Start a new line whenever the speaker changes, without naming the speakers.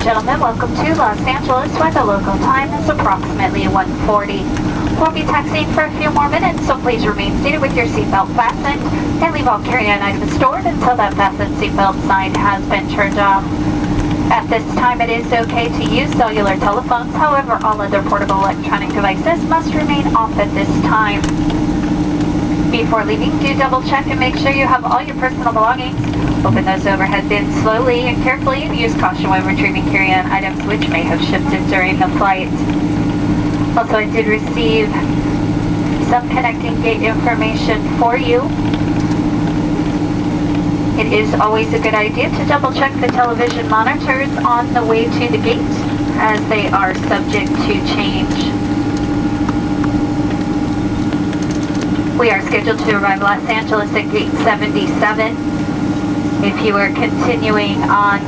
gentlemen, welcome to Los Angeles, where the local time is approximately 1:40. We'll be taxiing for a few more minutes, so please remain seated with your seatbelt fastened and leave all carry-on items stored until that fastened seatbelt sign has been turned off. At this time, it is okay to use cellular telephones. However, all other portable electronic devices must remain off at this time. Before leaving, do double check and make sure you have all your personal belongings. Open those overhead bins slowly and carefully and use caution when retrieving carry-on items which may have shifted during the flight. Also, I did receive some connecting gate information for you. It is always a good idea to double check the television monitors on the way to the gate, as they are subject to change. We are scheduled to arrive Los Angeles at gate 77. If you are continuing on